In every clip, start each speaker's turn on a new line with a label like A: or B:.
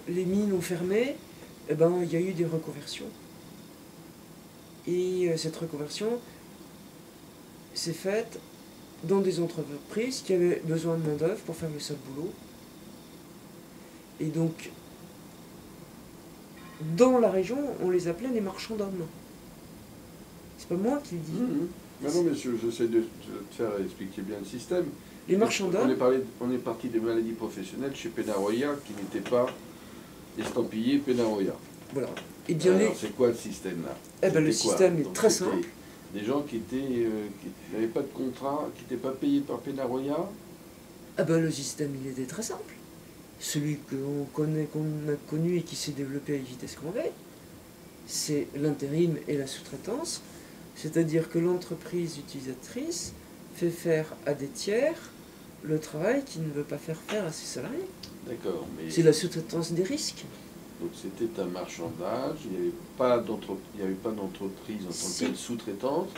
A: Les mines ont fermé, eh ben, il y a eu des reconversions. Et cette reconversion s'est faite dans des entreprises qui avaient besoin de main-d'œuvre pour faire le sale boulot. Et donc, dans la région, on les appelait les marchands d'hommes. C'est pas moi qui le dis.
B: Non, monsieur, j'essaie de te faire expliquer bien le système.
A: Les marchands d'hommes.
B: On est parti des maladies professionnelles chez Penaroya qui n'était pas estampillé Penaroya.
A: Voilà. Et bien
B: alors, c'est quoi le système là?
A: Eh ben, le système est très simple.
B: Des gens qui n'avaient pas de contrat, qui n'étaient pas payés par Penaroya?
A: Ah ben, le système, il était très simple. Celui qu'on a connu et qui s'est développé à une vitesse grand V, c'est l'intérim et la sous-traitance. C'est-à-dire que l'entreprise utilisatrice fait faire à des tiers le travail qu'il ne veut pas faire faire à ses salariés.
B: D'accord, mais...
A: C'est la sous-traitance des risques.
B: Donc c'était un marchandage, il n'y avait pas d'entreprise en tant que telle sous-traitante.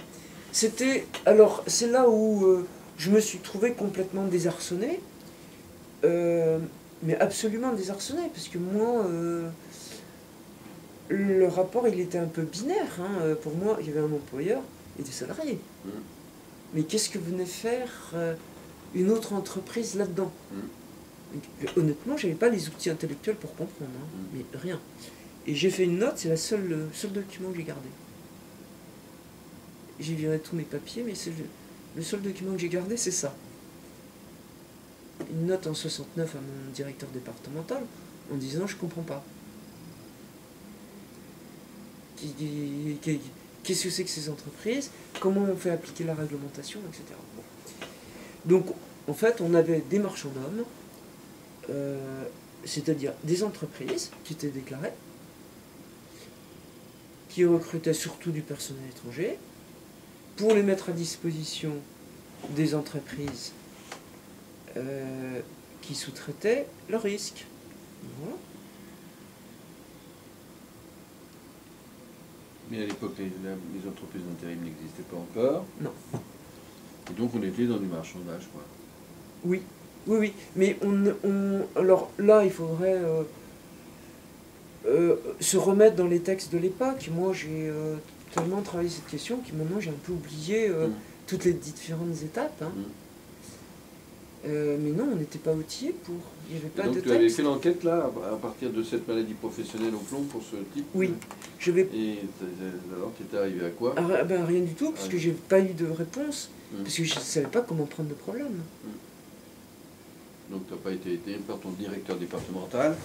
A: C'était... Alors, c'est là où je me suis trouvé complètement désarçonné. Mais absolument désarçonné, parce que moi... le rapport, il était un peu binaire. Hein. Pour moi, il y avait un employeur et des salariés. Mais qu'est-ce que venait faire une autre entreprise là-dedans? Honnêtement, j'avais pas les outils intellectuels pour comprendre. Mais rien. Et j'ai fait une note, c'est le seul document que j'ai gardé. J'ai viré tous mes papiers, mais c'est le seul document que j'ai gardé, c'est ça. Une note en 69 à mon directeur départemental, en disant « je comprends pas ». Qu'est-ce que c'est que ces entreprises? Comment on fait appliquer la réglementation, etc. Donc, en fait, on avait des marchands d'hommes, c'est-à-dire des entreprises qui étaient déclarées, qui recrutaient surtout du personnel étranger, pour les mettre à disposition des entreprises qui sous-traitaient leurs risques. Voilà.
B: Mais à l'époque, les entreprises d'intérim n'existaient pas encore.
A: Non.
B: Et donc on était dans du marchandage, quoi.
A: Oui, oui, oui. Mais alors là, il faudrait se remettre dans les textes de l'époque. Moi, j'ai tellement travaillé cette question que maintenant j'ai un peu oublié toutes les différentes étapes. Hein. Mais non, on n'était pas outillés pour... Il n'y avait pas de texte.
B: Donc tu avais fait l'enquête là, à partir de cette maladie professionnelle au plomb pour ce type?
A: Oui.
B: Et alors tu étais arrivé à quoi?
A: Ben, rien du tout, parce que j'ai pas eu de réponse. Parce que je ne savais pas comment prendre le problème.
B: Donc tu n'as pas été aidé par ton directeur départemental?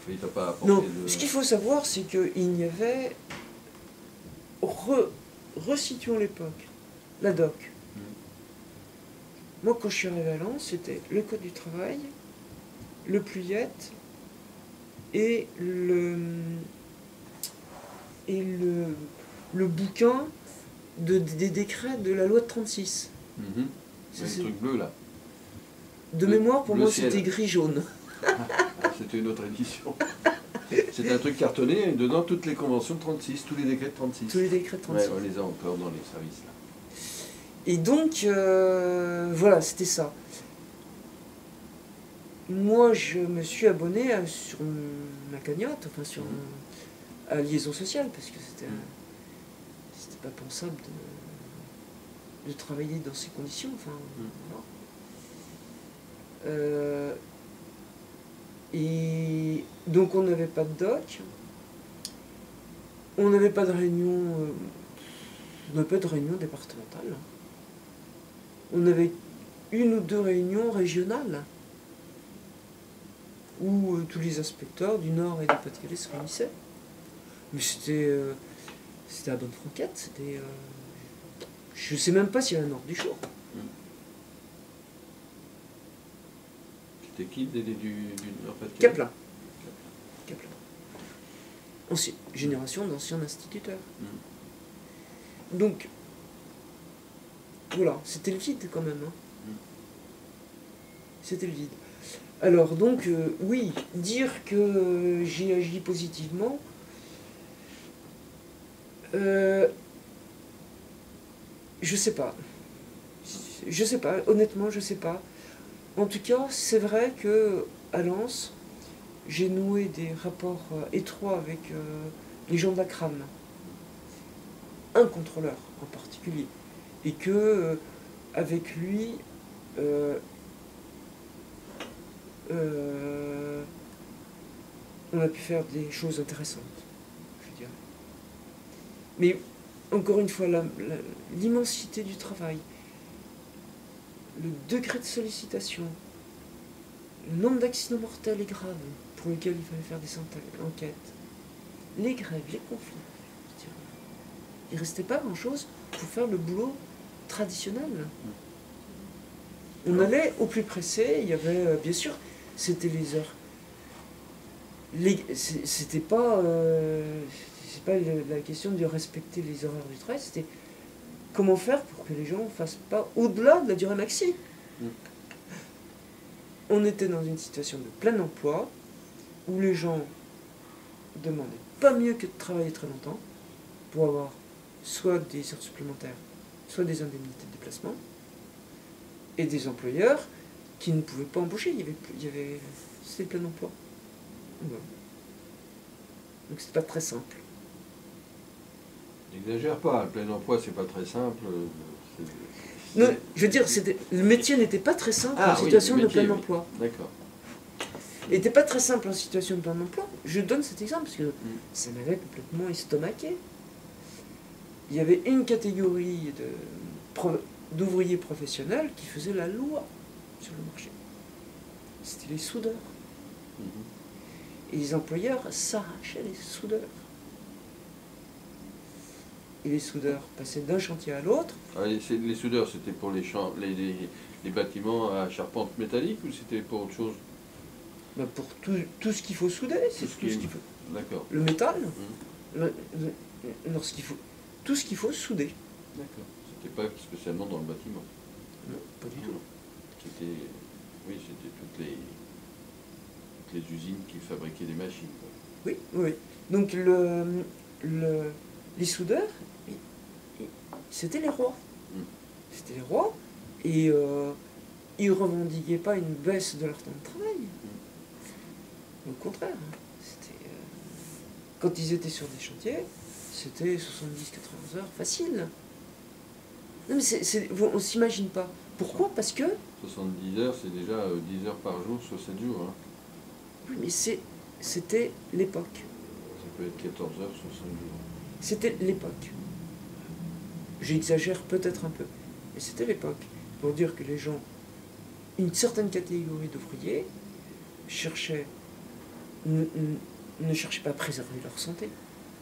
B: Il t'a pas apporté
A: non, ce qu'il faut savoir, c'est qu'il y avait... Resituons l'époque. La DOC. Moi, quand je suis arrivé à Lens, c'était le Code du travail, le PLUIET et le bouquin des décrets de la loi de 36.
B: C'est le truc bleu, là.
A: De mémoire, pour moi, c'était gris-jaune.
B: C'était une autre édition. C'était un truc cartonné, et dedans, toutes les conventions de 36, tous les décrets de 36.
A: Tous les décrets de 36.
B: Ouais, on les a encore dans les services, là.
A: Et donc, voilà, c'était ça. Moi, je me suis abonné sur ma cagnotte, enfin sur à Liaison Sociale, parce que c'était pas pensable de travailler dans ces conditions. Enfin, voilà. Et donc, on n'avait pas de doc, on n'avait pas de réunion, on n'avait pas de réunion départementale. On avait une ou deux réunions régionales où tous les inspecteurs du Nord et du Pas-de-Calais se réunissaient. Mais c'était à bonne franquette. Je ne sais même pas s'il y a un ordre du jour.
B: C'était qui du Nord-Pas-de-Calais?
A: Kaplan. Génération d'anciens instituteurs. Donc, voilà, c'était le vide quand même. C'était le vide. Alors donc, oui, dire que j'ai agi positivement, je sais pas. Je sais pas, honnêtement, je sais pas. En tout cas, c'est vrai que à Lens, j'ai noué des rapports étroits avec les gens de la CRAM, un contrôleur en particulier, et que avec lui, on a pu faire des choses intéressantes, je dirais. Mais encore une fois, l'immensité du travail, le degré de sollicitation, le nombre d'accidents mortels et graves pour lesquels il fallait faire des enquêtes, les grèves, les conflits, je dirais. Il ne restait pas grand-chose pour faire le boulot traditionnel. On allait au plus pressé, il y avait, bien sûr, c'était les heures. C'était pas, c'est pas la question de respecter les horaires du travail, c'était comment faire pour que les gens ne fassent pas au-delà de la durée maxi. On était dans une situation de plein emploi, où les gens demandaient pas mieux que de travailler très longtemps, pour avoir soit des heures supplémentaires, soit des indemnités de déplacement, et des employeurs qui ne pouvaient pas embaucher, c'était plein emploi. Voilà. Donc c'est pas très simple.
B: N'exagère pas, le plein emploi c'est pas très simple.
A: Non, je veux dire, le métier n'était pas très simple en situation de plein emploi.
B: D'accord.
A: Il n'était pas très simple en situation de plein emploi. Je donne cet exemple parce que ça m'avait complètement estomaqué. Il y avait une catégorie d'ouvriers professionnels qui faisaient la loi sur le marché. C'était les soudeurs. Et les employeurs s'arrachaient les soudeurs. Et les soudeurs passaient d'un chantier à l'autre.
B: Les soudeurs, c'était pour les bâtiments à charpente métallique ou c'était pour autre chose?
A: Ben pour tout ce qu'il faut souder, c'est tout ce qu'il faut.
B: D'accord.
A: Le métal, lorsqu'il faut, tout ce qu'il faut souder.
B: D'accord. C'était pas spécialement dans le bâtiment.
A: Non, pas du tout.
B: C'était, oui, c'était toutes les usines qui fabriquaient des machines.
A: Oui, oui. Donc les soudeurs, c'était les rois. C'était les rois, et ils ne revendiquaient pas une baisse de leur temps de travail. Au contraire, quand ils étaient sur des chantiers, c'était 70-80 heures facile. Non mais on ne s'imagine pas. Pourquoi? Parce que...
B: 70 heures, c'est déjà 10 heures par jour sur 7 jours. Hein.
A: Oui, mais c'était l'époque.
B: Ça peut être 14 heures sur 5 jours.
A: C'était l'époque. J'exagère peut-être un peu, mais c'était l'époque. Pour dire que les gens, une certaine catégorie d'ouvriers, ne cherchaient pas à préserver leur santé,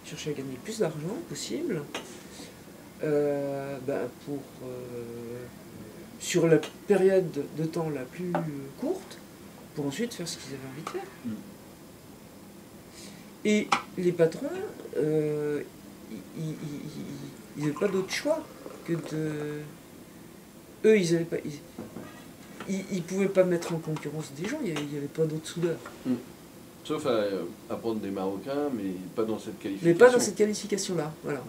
A: cherchaient à gagner le plus d'argent possible sur la période de temps la plus courte, pour ensuite faire ce qu'ils avaient envie de faire. Et les patrons, ils n'avaient pas d'autre choix que de... Eux, ils pouvaient pas mettre en concurrence des gens, il n'y avait pas d'autres soudeurs.
B: Sauf à prendre des Marocains, mais pas dans cette qualification.
A: Mais pas dans cette qualification-là, voilà.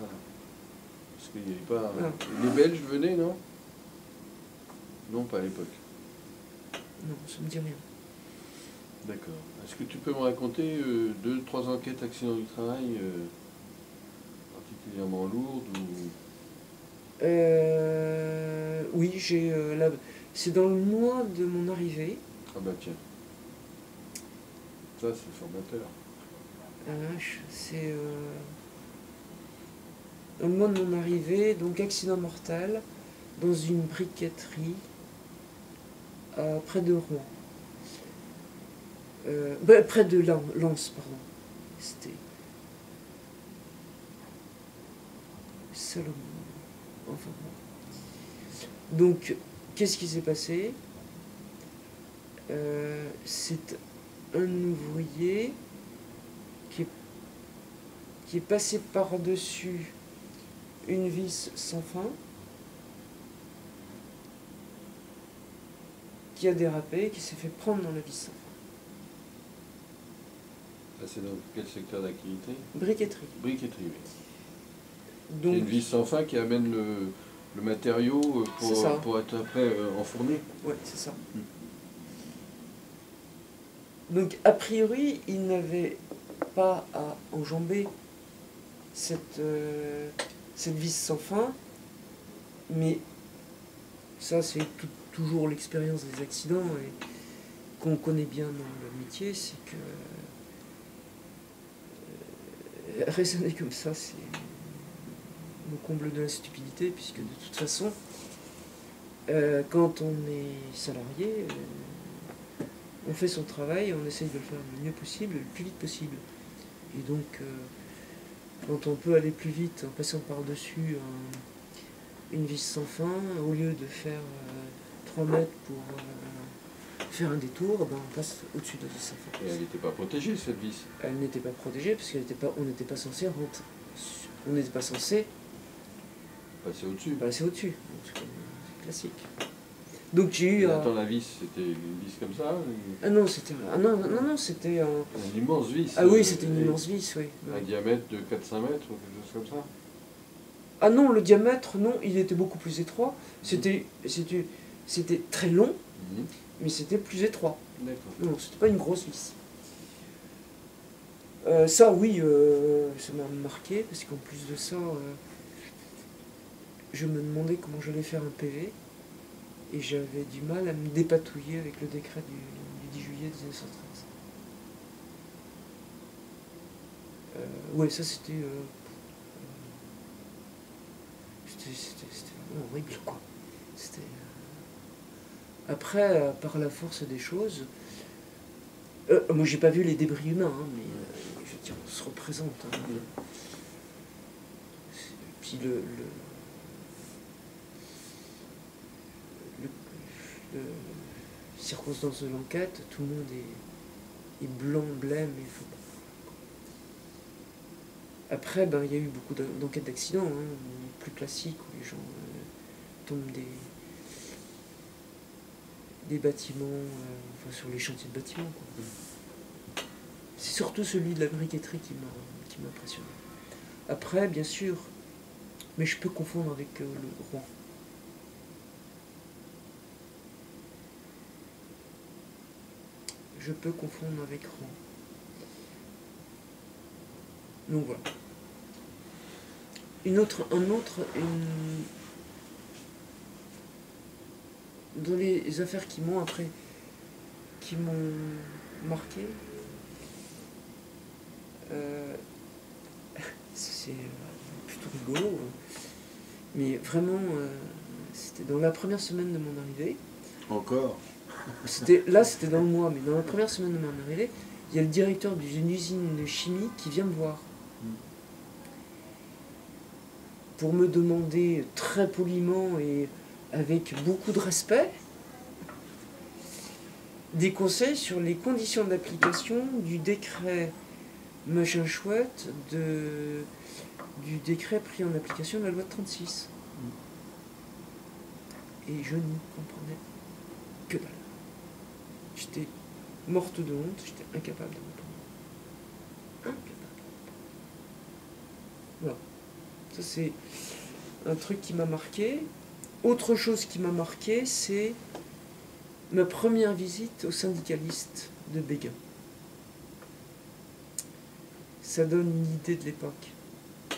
B: Parce qu'il n'y avait pas...
A: Voilà.
B: Les Belges venaient, non? Non, pas à l'époque.
A: Non, ça ne me dit rien.
B: D'accord. Est-ce que tu peux me raconter 2-3 enquêtes accidents du travail particulièrement lourdes ou...
A: Oui, c'est dans le mois de mon arrivée.
B: Ah bah tiens. Ça, c'est formateur.
A: C'est dans le mois de mon arrivée, donc accident mortel, dans une briqueterie près de Rouen. Près de Lens, pardon. C'était Salomon. Enfin bon. Donc, qu'est-ce qui s'est passé? C'est un ouvrier qui est passé par-dessus une vis sans fin, qui a dérapé, qui s'est fait prendre dans la vis sans fin.
B: Ça, c'est dans quel secteur d'activité?
A: Briqueterie.
B: Briqueterie, oui.
A: Donc,
B: une vis sans fin qui amène le matériau pour être après enfourné.
A: Oui, c'est ça. Donc, a priori, il n'avait pas à enjamber cette vis sans fin, mais ça, c'est toujours l'expérience des accidents et qu'on connaît bien dans le métier, c'est que raisonner comme ça, c'est le comble de la stupidité, puisque de toute façon, quand on est salarié, on fait son travail, on essaye de le faire le mieux possible, le plus vite possible. Et donc, quand on peut aller plus vite en passant par-dessus une vis sans fin, au lieu de faire 3 mètres pour faire un détour, ben on passe au-dessus de la vis sans fin.
B: Et elle n'était pas protégée, cette vis?
A: Elle n'était pas protégée parce qu'on n'était pas censé rentrer. On n'était pas censé
B: Passer au-dessus.
A: passer au-dessus. C'est classique. Donc j'ai eu.
B: Attends, la vis, c'était une vis comme ça?
A: Ah non, c'était. Ah non, c'était
B: Une immense vis.
A: Ah oui, c'était une immense vis, oui.
B: Un diamètre de 4-5 mètres ou quelque chose comme ça?
A: Ah non, le diamètre, non, il était beaucoup plus étroit. C'était très long, mais c'était plus étroit.
B: D'accord.
A: Non, c'était pas une grosse vis. Ça, oui, ça m'a marqué, parce qu'en plus de ça, je me demandais comment j'allais faire un PV, et j'avais du mal à me dépatouiller avec le décret du 10 juillet 1913. Ouais, ça c'était vraiment horrible, quoi. C'était, après, par la force des choses, moi j'ai pas vu les débris humains, hein, mais je veux dire, on se représente. Hein. Puis le circonstance de l'enquête, tout le monde est blanc, blême, et faut... Après, ben, il y a eu beaucoup d'enquêtes d'accidents, hein, plus classiques, où les gens tombent des bâtiments, enfin sur les chantiers de bâtiments, quoi. C'est surtout celui de la briqueterie qui m'a impressionné. Après, bien sûr, mais je peux confondre avec le Rouen. Je peux confondre avec Rouen. Donc voilà. Dans les affaires qui m'ont marqué, c'est plutôt rigolo, mais vraiment, c'était dans la première semaine de mon arrivée.
B: Encore?
A: C'était dans le mois, mais dans la première semaine de mon arrivée, il y a le directeur d'une usine de chimie qui vient me voir pour me demander très poliment et avec beaucoup de respect des conseils sur les conditions d'application du décret machin chouette, du décret pris en application de la loi de 36. Et je n'y comprenais que dalle. J'étais morte de honte, j'étais incapable de répondre. Incapable. Voilà. Ça, c'est un truc qui m'a marqué. Autre chose qui m'a marqué, c'est ma première visite au syndicaliste de Béguin. Ça donne une idée de l'époque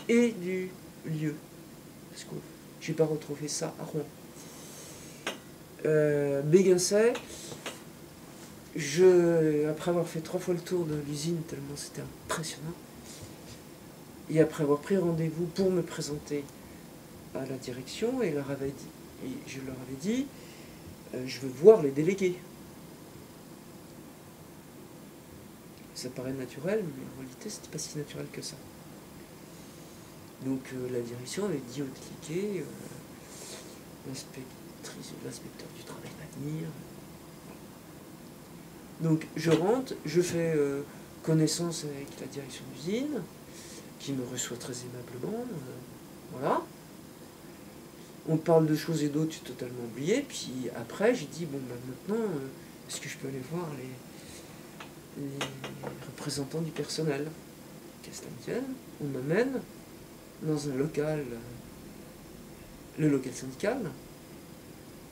A: et du lieu. Parce que je n'ai pas retrouvé ça à Rouen. Béguincet, après avoir fait 3 fois le tour de l'usine, tellement c'était impressionnant, et après avoir pris rendez-vous pour me présenter à la direction, et je leur avais dit, je veux voir les délégués. Ça paraît naturel, mais en réalité, c'était pas si naturel que ça. Donc la direction avait dit au délégué, l'inspecteur du travail va venir. Donc je rentre, je fais connaissance avec la direction d'usine, qui me reçoit très aimablement. Voilà. On parle de choses et d'autres, j'ai totalement oublié. Puis après, j'ai dit, bon, ben maintenant, est-ce que je peux aller voir les représentants du personnel? Qu'est-ce on m'amène dans un local, le local syndical,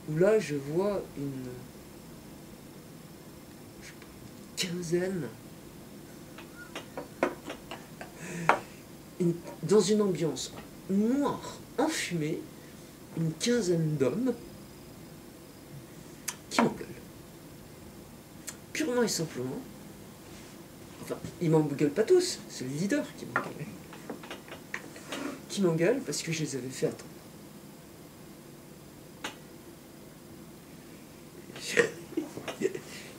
A: où là, je vois une quinzaine, dans une ambiance noire, enfumée, une quinzaine d'hommes qui m'engueulent. Purement et simplement. Enfin, ils m'engueulent pas tous, c'est le leader qui m'engueule. Qui m'engueule parce que je les avais fait attendre.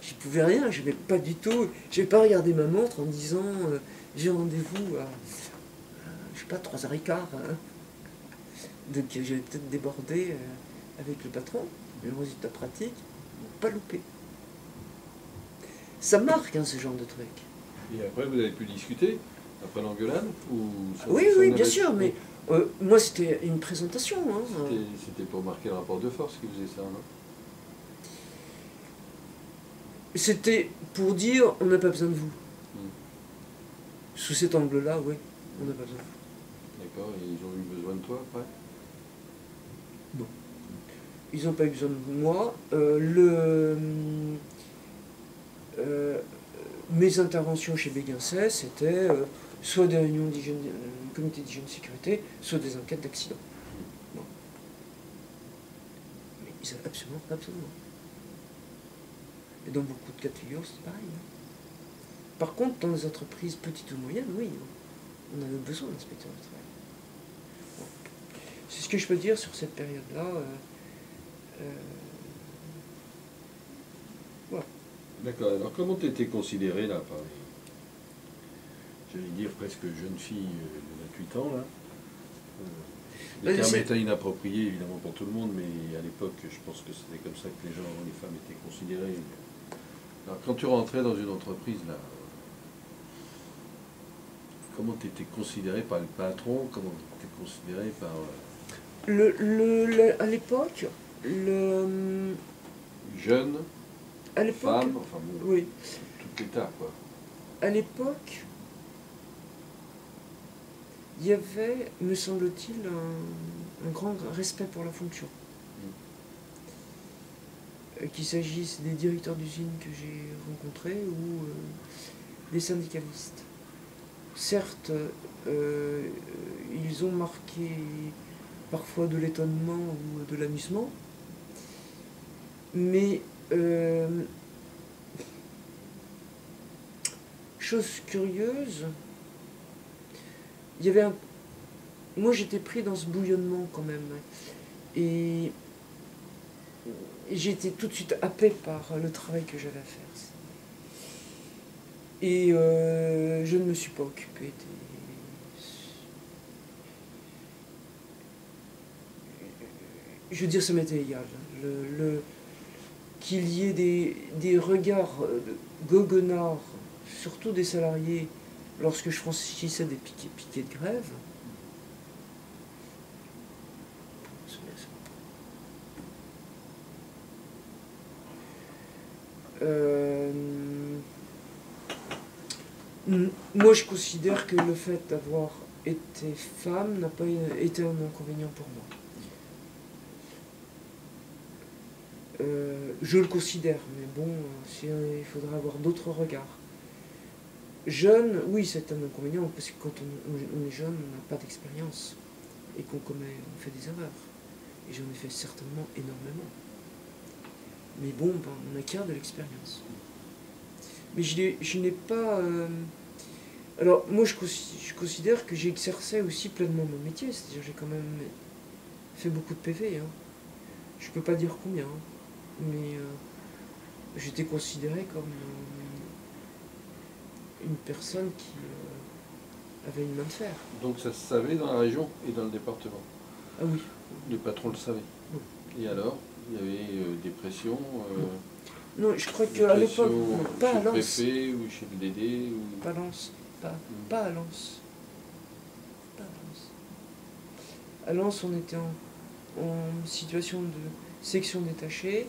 A: J'y pouvais rien, je n'avais pas du tout. Je n'avais pas regardé ma montre en disant j'ai rendez-vous à, je sais pas, 3h15. Hein. Donc j'avais peut-être débordé avec le patron, mais le résultat pratique, pas loupé. Ça marque hein, ce genre de truc.
B: Et après, vous avez pu discuter après l'engueulade ou
A: oui, oui, bien sûr, mais moi c'était une présentation. Hein.
B: C'était pour marquer le rapport de force qui faisait ça, non?
A: C'était pour dire on n'a pas besoin de vous. Sous cet angle-là, oui, on n'a pas besoin de vous.
B: D'accord, et ils ont eu besoin de toi après?
A: Non. Ils n'ont pas eu besoin de moi. Mes interventions chez Béguincet, c'était soit des réunions d'hygiène, comité d'hygiène de sécurité, soit des enquêtes d'accident. Bon. Mais ils n'avaient absolument pas besoin de moi. Et dans beaucoup de cas de figure, c'est pareil. Hein. Par contre, dans les entreprises petites ou moyennes, oui, on avait besoin d'inspecteurs du travail. Bon. C'est ce que je peux dire sur cette période-là. Voilà.
B: D'accord, alors comment tu étais considéré là par les, j'allais dire presque jeunes filles de 28 ans là? Le terme était inapproprié évidemment pour tout le monde, mais à l'époque je pense que c'était comme ça que les gens, les femmes étaient considérées. Alors quand tu rentrais dans une entreprise là, comment tu étais considéré par le patron? Comment tu étais considéré par...
A: À l'époque,
B: Jeune,
A: à l'époque,
B: femme, enfin bon,
A: oui.
B: tout l'état quoi.
A: À l'époque, il y avait, me semble-t-il, un grand respect pour la fonction. Qu'il s'agisse des directeurs d'usine que j'ai rencontrés ou des syndicalistes. Certes, ils ont marqué parfois de l'étonnement ou de l'amusement, mais chose curieuse, il y avait un... Moi j'étais pris dans ce bouillonnement quand même, et j'étais tout de suite happé par le travail que j'avais à faire. Et je ne me suis pas occupé des... Je veux dire, ça m'était égal. Qu'il y ait des regards goguenards, surtout des salariés, lorsque je franchissais des piquets de grève, moi je considère que le fait d'avoir été femme n'a pas été un inconvénient pour moi. Je le considère, mais bon, il faudra avoir d'autres regards. Jeune, oui, c'est un inconvénient, parce que quand on est jeune, on n'a pas d'expérience, et on fait des erreurs. Et j'en ai fait certainement énormément. Mais bon, on acquiert de l'expérience. Mais je n'ai pas... Alors, moi, je considère que j'ai exercé aussi pleinement mon métier, c'est-à-dire j'ai quand même fait beaucoup de PV. Hein. Je peux pas dire combien, hein. Mais j'étais considéré comme une personne qui avait une main de fer.
B: Donc ça se savait dans la région et dans le département?
A: Ah oui.
B: Le patron le savait?
A: Oui.
B: Et alors, il y avait des pressions
A: non, je crois qu'à l'époque, pas à Lens.
B: Chez le préfet ou chez le DD ou...
A: Pas à Lens. Pas à Lens. Pas à Lens. À Lens, on était en situation de section détachée.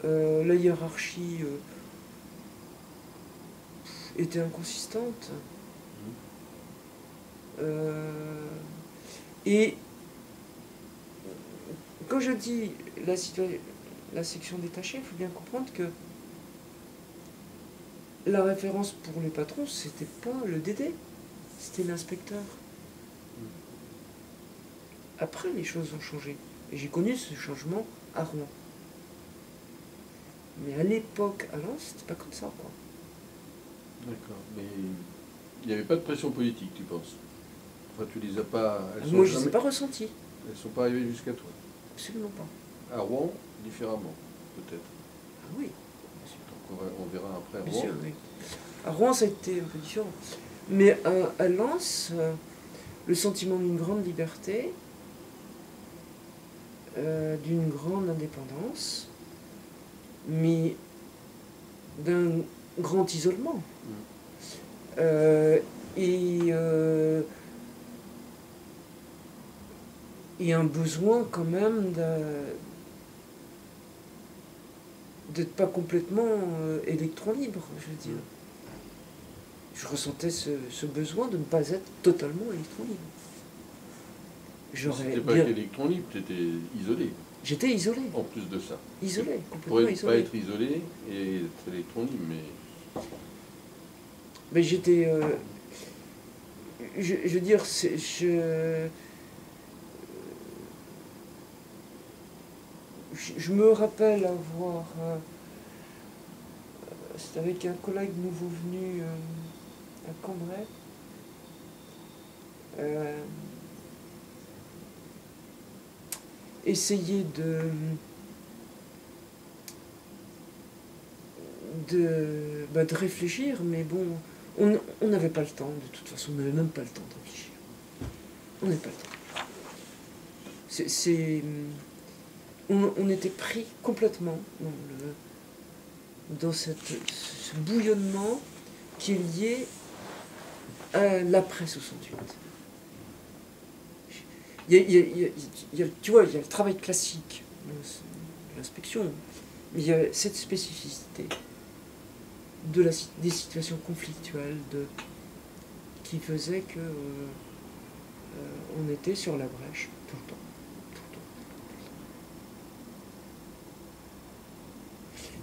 A: La hiérarchie était inconsistante. Et quand je dis la section détachée, il faut bien comprendre que la référence pour les patrons, c'était pas le DD, c'était l'inspecteur. Après, les choses ont changé. Et j'ai connu ce changement à Rouen. Mais à l'époque, à Lens, c'était pas comme ça, quoi.
B: D'accord. Mais il n'y avait pas de pression politique, tu penses? Enfin, tu les as pas...
A: Moi, je ne les ai pas ressenties.
B: Elles ne sont pas arrivées jusqu'à toi?
A: Absolument pas.
B: À Rouen, différemment, peut-être.
A: Ah oui.
B: Donc on verra après à
A: Bien
B: Rouen.
A: sûr, oui. À Rouen, ça a été un peu différent. Mais à Lens, le sentiment d'une grande liberté, d'une grande indépendance, mais d'un grand isolement. Et un besoin quand même d'être pas complètement électron libre, je veux dire. Je ressentais ce besoin de ne pas être totalement électron libre.
B: J'étais pas électron libre, tu étais isolé.
A: J'étais isolé.
B: En plus de ça.
A: Isolé, complètement
B: pourrais
A: isolé.
B: Pas être isolé et être électron libre,
A: mais j'étais... je veux dire, je me rappelle avoir... c'était avec un collègue nouveau venu à Cambrai. Essayer de réfléchir, mais bon, on n'avait pas le temps, de toute façon, on n'avait même pas le temps de réfléchir. On n'avait pas le temps. On était pris complètement dans ce bouillonnement qui est lié à l'après-68. Tu vois, il y a le travail classique de l'inspection, mais il y a cette spécificité des situations conflictuelles qui faisait que on était sur la brèche tout le temps.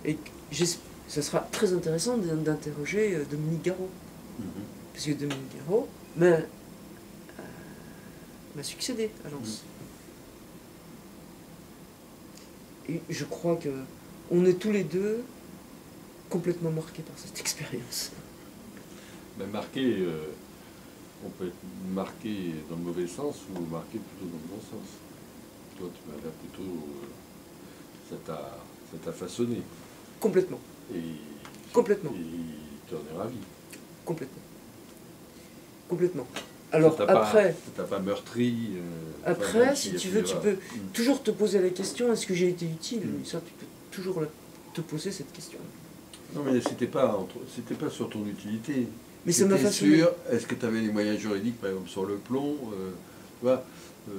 A: Et ça sera très intéressant d'interroger Dominique Garot. Parce que Dominique Garot m'a succédé à Lens. Et je crois qu'on est tous les deux complètement marqués par cette expérience.
B: Ben marqué, on peut être marqué dans le mauvais sens ou marqué plutôt dans le bon sens. Toi, tu m'as l'air plutôt... ça t'a façonné.
A: Complètement. Complètement.
B: Et tu en es ravi.
A: Complètement. Complètement. Alors
B: après... Ça t'a pas meurtri.
A: Après, si tu veux, tu peux toujours te poser la question, est-ce que j'ai été utile? Ça, tu peux toujours te poser cette question.
B: Non, mais c'était pas sur ton utilité.
A: Mais ça m'a façonné.
B: Est-ce que tu avais les moyens juridiques, par exemple, sur le plomb, tu vois,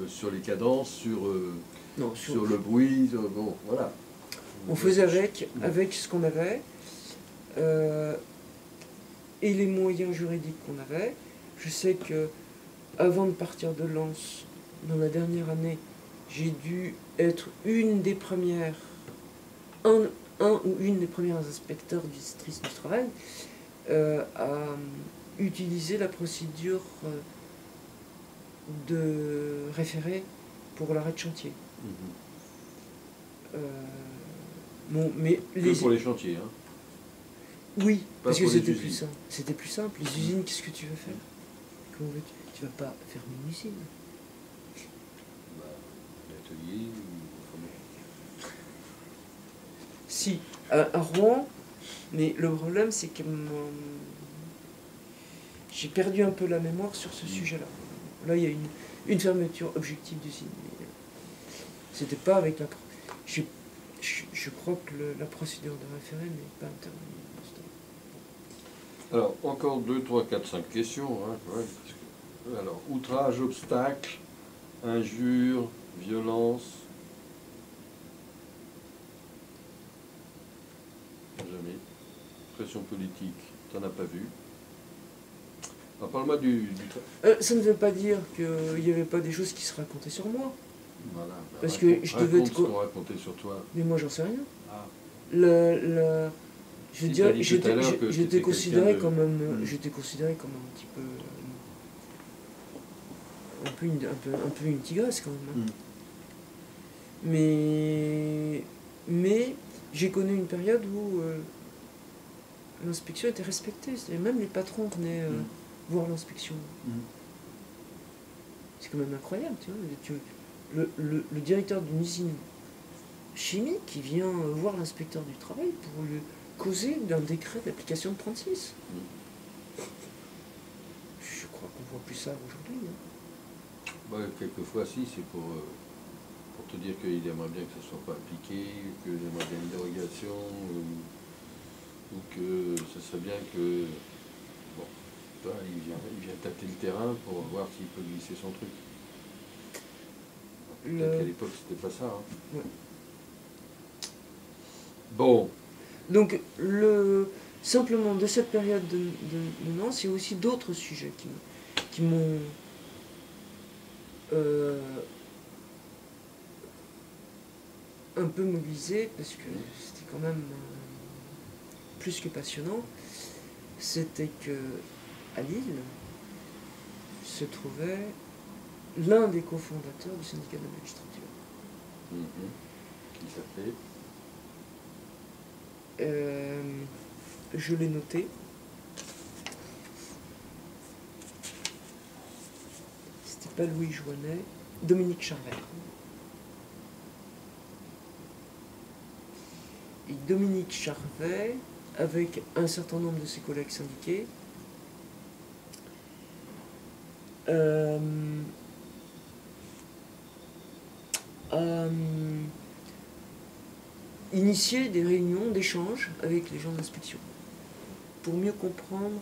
B: sur les cadences, sur le bruit, bon, voilà.
A: On faisait avec ce qu'on avait, et les moyens juridiques qu'on avait. Je sais que avant de partir de Lens, dans la dernière année, j'ai dû être une des premières, un ou une des premières inspecteurs du district du travail à utiliser la procédure de référé pour l'arrêt de chantier. Bon, mais
B: pour les chantiers, hein.
A: Oui, parce que c'était plus simple. C'était plus simple. Les usines, qu'est-ce que tu veux faire? Comment veux-tu? Tu vas pas fermer une usine.
B: L'atelier
A: Si, à Rouen, mais le problème c'est que j'ai perdu un peu la mémoire sur ce sujet-là. Là, il y a une fermeture objective d'usine. C'était pas avec la... Je crois que la procédure de référé n'est pas intervenue.
B: Alors, encore 2, 3, 4, 5 questions. Hein, ouais, alors, outrage, obstacle, injure, violence. Jamais. Pression politique, t'en as pas vu. Alors, parle-moi du
A: ça ne veut pas dire qu'il n'y avait pas des choses qui se racontaient sur moi.
B: Voilà.
A: Parce que je devais être...
B: ce qu'on racontait sur toi.
A: Mais moi, j'en sais rien.
B: Ah.
A: Je
B: Si
A: dirais,
B: t'as dit tout à l'heure que
A: j'étais
B: t'étais
A: considéré
B: quelqu'un de-
A: comme j'étais considéré comme un petit peu, un peu une tigresse quand même, hein. Mais j'ai connu une période où l'inspection était respectée. C'est-à-dire même les patrons venaient voir l'inspection. C'est quand même incroyable, tu vois. Le directeur d'une usine chimique qui vient voir l'inspecteur du travail pour lui causer d'un décret d'application de 36. Je crois qu'on voit plus ça aujourd'hui, hein.
B: Ouais, quelquefois, si, c'est pour te dire qu'il aimerait bien que ça ne soit pas appliqué, qu'il aimerait bien une dérogation, ou que ce serait bien que... Bon, toi, il vient tâter le terrain pour voir s'il peut glisser son truc. Peut-être qu'à l'époque, c'était pas ça. Hein.
A: Ouais.
B: Bon.
A: Donc, simplement, de cette période de Nantes, il y a aussi d'autres sujets qui m'ont un peu mobilisé, parce que c'était quand même plus que passionnant. C'était que à Lille se trouvait l'un des cofondateurs du syndicat de la magistrature.
B: Qui s'appelait
A: je l'ai noté. C'était pas Louis Joinet, Dominique Charvet. Et Dominique Charvet, avec un certain nombre de ses collègues syndiqués, a initié des réunions d'échange avec les gens d'inspection pour mieux comprendre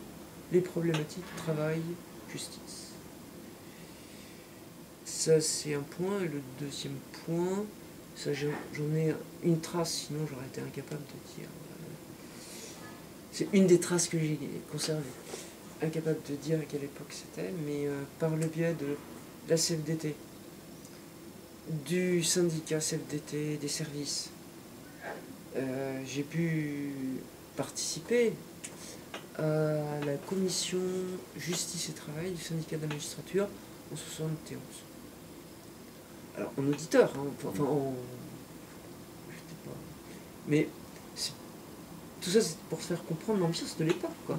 A: les problématiques travail, justice. Ça, c'est un point. Et le deuxième point, ça, j'en ai une trace, sinon j'aurais été incapable de dire. C'est une des traces que j'ai conservées. Incapable de dire à quelle époque c'était, mais par le biais de la CFDT, du syndicat CFDT des services, j'ai pu participer à la commission justice et travail du syndicat de la magistrature en 71. Alors en auditeur, hein, enfin en... Je sais pas. Mais tout ça c'est pour faire comprendre l'ambiance de l'époque, quoi.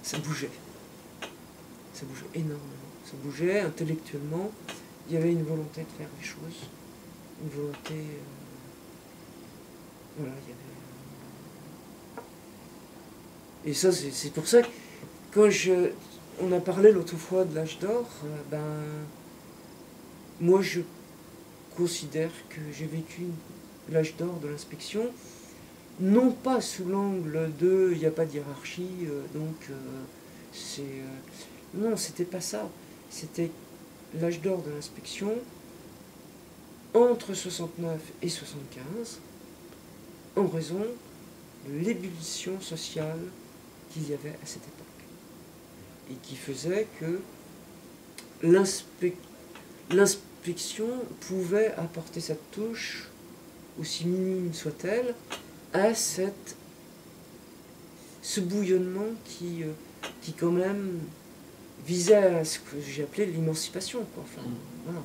A: Ça bougeait. Ça bougeait énormément. Ça bougeait intellectuellement. Il y avait une volonté de faire des choses. Une volonté... voilà, il y avait... Et ça, c'est pour ça que quand on a parlé l'autre fois de l'âge d'or, moi je considère que j'ai vécu l'âge d'or de l'inspection, non pas sous l'angle de il n'y a pas de hiérarchie, non, c'était pas ça. C'était l'âge d'or de l'inspection entre 69 et 75, en raison de l'ébullition sociale qu'il y avait à cette époque. Et qui faisait que l'inspection pouvait apporter sa touche, aussi minime soit-elle, à ce bouillonnement qui quand même visait à ce que j'ai appelé l'émancipation, quoi. Enfin, voilà.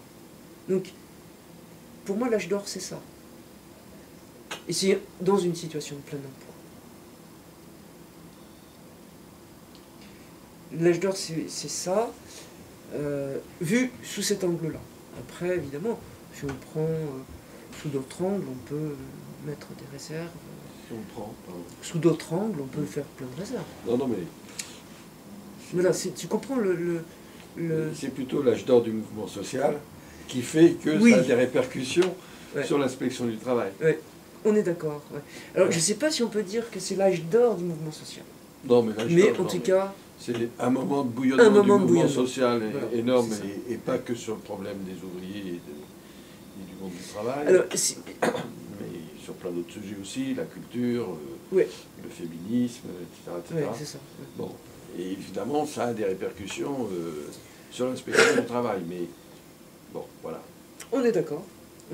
A: Donc, pour moi, l'âge d'or, c'est ça. Et c'est dans une situation de plein emploi. L'âge d'or, c'est ça, vu sous cet angle-là. Après, évidemment, si on prend sous d'autres angles, on peut mettre des réserves.
B: Si on prend,
A: sous d'autres angles, on peut faire plein de réserves.
B: Non, mais...
A: Voilà, tu comprends
B: C'est plutôt l'âge d'or du mouvement social qui fait que ça a des répercussions sur l'inspection du travail.
A: Ouais. On est d'accord. Ouais. Alors, je ne sais pas si on peut dire que c'est l'âge d'or du mouvement social.
B: Non, mais
A: en tout cas...
B: C'est un moment de bouillonnement du mouvement social énorme, et pas que sur le problème des ouvriers et du monde du travail,
A: alors,
B: mais sur plein d'autres sujets aussi, la culture, le féminisme, etc.
A: Ouais, c'est ça.
B: Bon, et évidemment, ça a des répercussions sur l'inspection du travail, mais bon, voilà.
A: On est d'accord,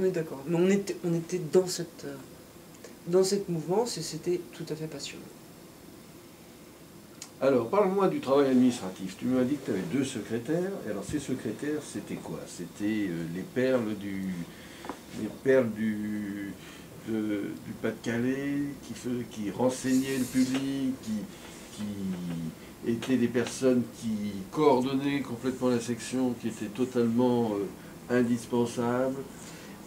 A: on est d'accord. Mais on était dans cette dans cette mouvance et c'était tout à fait passionnant.
B: Alors, parle-moi du travail administratif. Tu m'as dit que tu avais 2 secrétaires. Et alors, ces secrétaires, c'était quoi? C'était les perles du Pas-de-Calais qui renseignaient le public, qui étaient des personnes qui coordonnaient complètement la section, qui étaient totalement indispensables.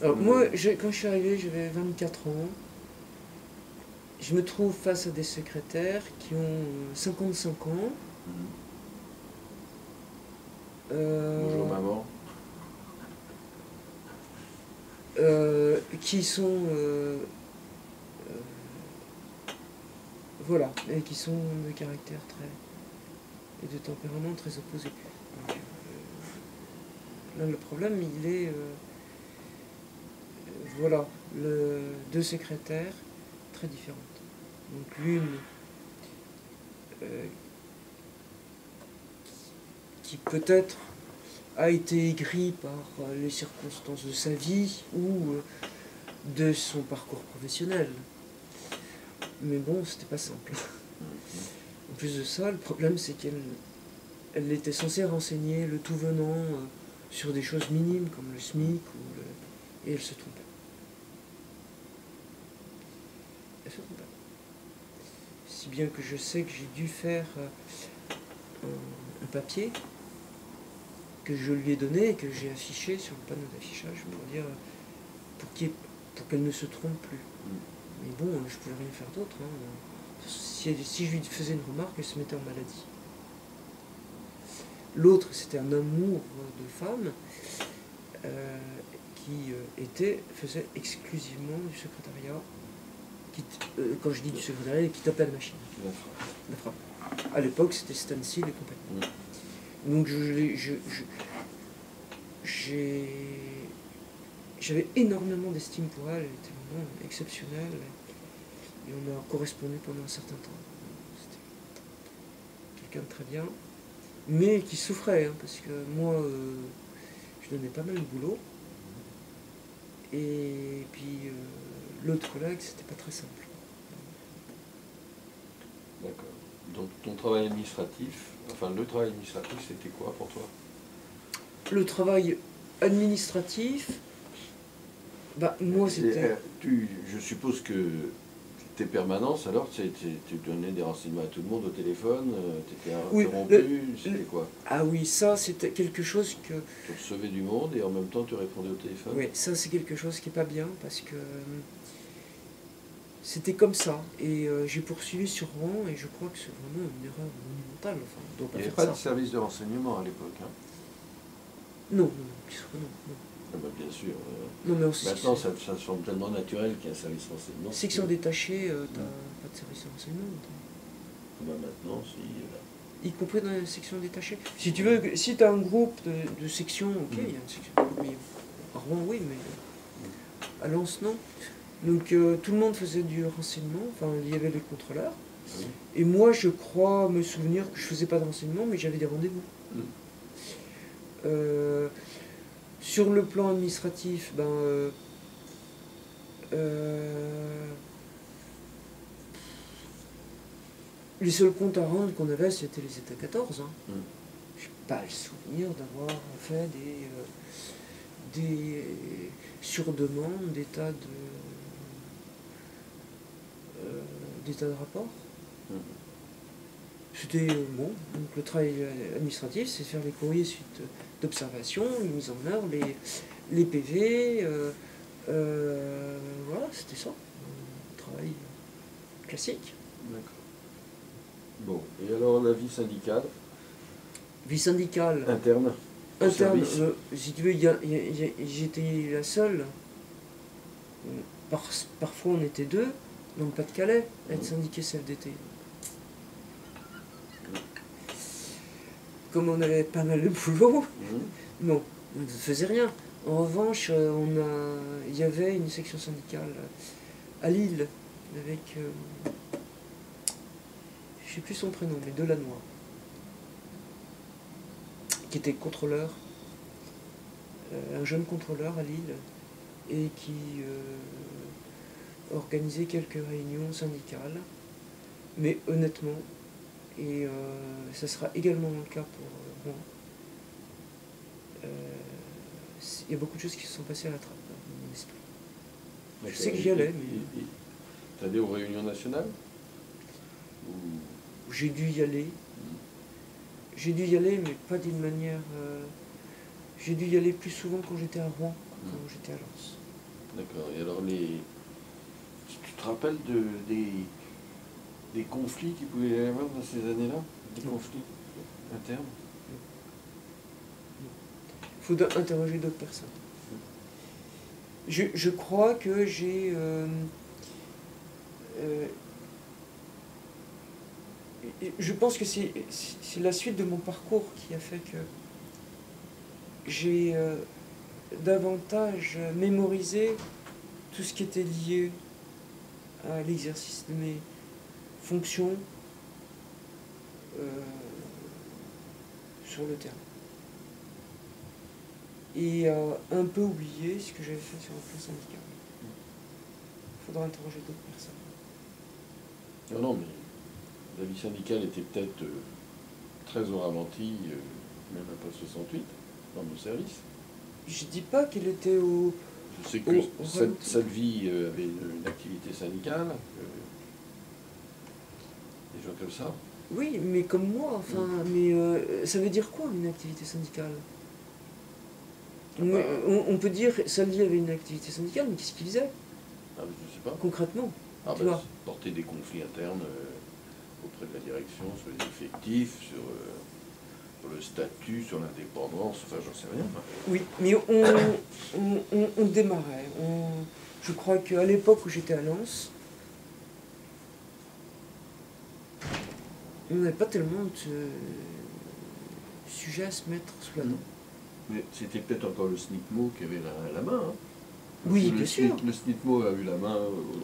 A: Alors moi, quand je suis arrivé, j'avais 24 ans. Je me trouve face à des secrétaires qui ont 55 ans.
B: Bonjour maman.
A: Qui sont voilà, et qui sont de caractère et de tempérament très opposés. Donc, là, le problème, il est voilà, deux secrétaires très différentes. Donc l'une qui peut-être a été aigrie par les circonstances de sa vie ou de son parcours professionnel. Mais bon, c'était pas simple. En plus de ça, le problème c'est qu'elle était censée renseigner le tout venant sur des choses minimes comme le SMIC et elle se trompait. Elle se trompait. Si bien que je sais que j'ai dû faire un papier que je lui ai donné et que j'ai affiché sur le panneau d'affichage pour dire pour qu'elle ne se trompe plus. Mais bon, je pouvais rien faire d'autre. Hein. Si je lui faisais une remarque, elle se mettait en maladie. L'autre, c'était un amour de femme qui faisait exclusivement du secrétariat. Quand je dis du secrétariat, qui tapait à la machine. La frappe. À l'époque, c'était stencil et compagnie. Donc j'avais énormément d'estime pour elle, elle était vraiment exceptionnelle, et on a correspondu pendant un certain temps. C'était quelqu'un de très bien, mais qui souffrait, hein, parce que moi, je donnais pas mal de boulot, et puis l'autre collègue, c'était pas très simple.
B: D'accord. Donc ton travail administratif, le travail administratif, c'était quoi pour toi?
A: Le travail administratif, moi c'était...
B: Je suppose que tes permanences, alors, tu donnais des renseignements à tout le monde au téléphone, tu étais interrompu, c'était quoi?
A: Ah oui, ça c'était quelque chose que...
B: Tu recevais du monde et en même temps tu répondais au téléphone?
A: Oui, ça c'est quelque chose qui n'est pas bien parce que c'était comme ça. Et j'ai poursuivi sur rang et je crois que c'est vraiment une erreur monumentale. Enfin, on doit pas
B: Il n'y avait
A: faire
B: pas
A: ça.
B: de service de renseignement à l'époque, hein?
A: Non, non.
B: Ah bah bien sûr.
A: Non, mais
B: maintenant, ça semble tellement naturel qu'il y a un service de renseignement.
A: Section détachée, t'as pas de service de renseignement.
B: Bah maintenant, si.
A: Y compris dans la section détachée. Si tu veux, si tu as un groupe de sections, ok, il y a une section. Mais à Rouen, oui, mais à Lens, non. Donc tout le monde faisait du renseignement, enfin il y avait les contrôleurs.
B: Oui.
A: Et moi, je crois me souvenir que je faisais pas de renseignement, mais j'avais des rendez-vous. Sur le plan administratif, les seuls comptes à rendre qu'on avait, c'était les états 14. Hein. Je n'ai pas le souvenir d'avoir fait des surdemandes d'états de rapport. C'était bon. Donc le travail administratif, c'est faire les courriers suite d'observation, les mises en œuvre, les PV. Voilà, c'était ça. Un travail classique.
B: D'accord. Bon, et alors la vie syndicale?
A: Vie syndicale.
B: Interne?
A: Si tu veux, j'étais la seule. Parfois on était deux, dans le Pas-de-Calais, à être syndiqué CFDT. Comme on avait pas mal de boulot, non, on ne faisait rien. En revanche, il y avait une section syndicale à Lille, avec, je ne sais plus son prénom, mais Delannoy, qui était contrôleur, un jeune contrôleur à Lille, et qui organiser quelques réunions syndicales, mais honnêtement, et ça sera également le cas pour moi, il y a beaucoup de choses qui se sont passées à la trappe dans mon esprit. Je sais que j'y allais, mais...
B: T'allais aux réunions nationales ou...
A: J'ai dû y aller. J'ai dû y aller, mais pas d'une manière... j'ai dû y aller plus souvent quand j'étais à Rouen que quand j'étais à Lens.
B: D'accord. Et alors, tu te rappelles des conflits qu'il pouvait y avoir dans ces années-là? Des conflits internes?
A: Il faut interroger d'autres personnes. Je crois que j'ai... je pense que c'est la suite de mon parcours qui a fait que j'ai davantage mémorisé tout ce qui était lié à l'exercice de mes fonctions sur le terrain. Et un peu oublié ce que j'avais fait sur le plan syndical. Il faudra interroger d'autres personnes.
B: Non, mais la vie syndicale était peut-être très au ralenti, même après 68, dans nos services.
A: Je dis pas qu'elle était au...
B: Je sais que Salvi avait une activité syndicale, des gens comme ça.
A: Oui, mais comme moi, enfin, mais ça veut dire quoi une activité syndicale? On peut dire Salvi avait une activité syndicale, mais qu'est-ce qu'il faisait?
B: Ah, je sais pas.
A: Concrètement, tu vois.
B: Porter des conflits internes auprès de la direction sur les effectifs, sur le statut, sur l'indépendance, enfin j'en sais rien.
A: Oui, mais on démarrait. Je crois qu'à l'époque où j'étais à Lens, on n'avait pas tellement de sujets à se mettre sous la dent.
B: Mais c'était peut-être encore le SNICMO qui avait la main. Hein.
A: Oui, bien sûr.
B: Le SNICMO a eu la main,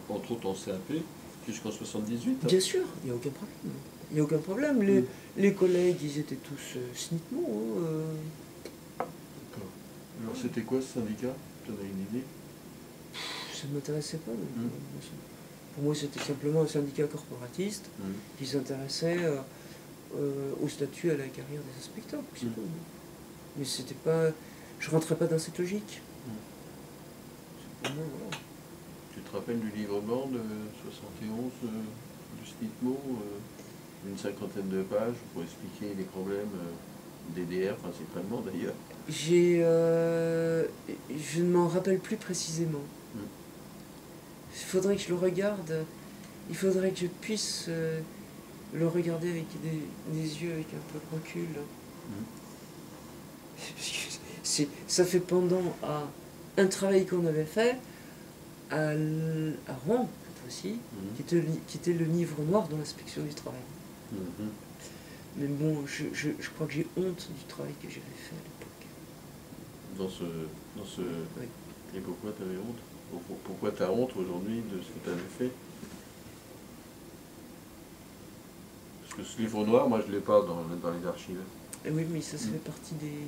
B: entre autres en CAP, jusqu'en 78. Hein.
A: Bien sûr, il n'y a aucun problème. Il n'y a aucun problème. Les collègues, ils étaient tous SNICMO.
B: D'accord. Alors c'était quoi ce syndicat? Tu en as une idée?
A: Ça ne m'intéressait pas. Pour moi, c'était simplement un syndicat corporatiste qui s'intéressait au statut et à la carrière des inspecteurs. Mais c'était pas... Je ne rentrais pas dans cette logique. Pour moi, voilà.
B: Tu te rappelles du livre blanc de 71 du SNICMO, une cinquantaine de pages pour expliquer les problèmes DDR principalement d'ailleurs?
A: Je ne m'en rappelle plus précisément. Il faudrait que je le regarde. Il faudrait que je puisse le regarder avec des yeux avec un peu de recul. Ça fait pendant à un travail qu'on avait fait à Rouen, cette fois-ci, qui était le livre noir de l'inspection du travail. Mais bon, je crois que j'ai honte du travail que j'avais fait à l'époque.
B: Oui. Et pourquoi tu avais honte? Pourquoi tu as honte aujourd'hui de ce que tu avais fait? Parce que ce livre noir, moi je ne l'ai pas dans les archives.
A: Et oui, mais ça fait partie des...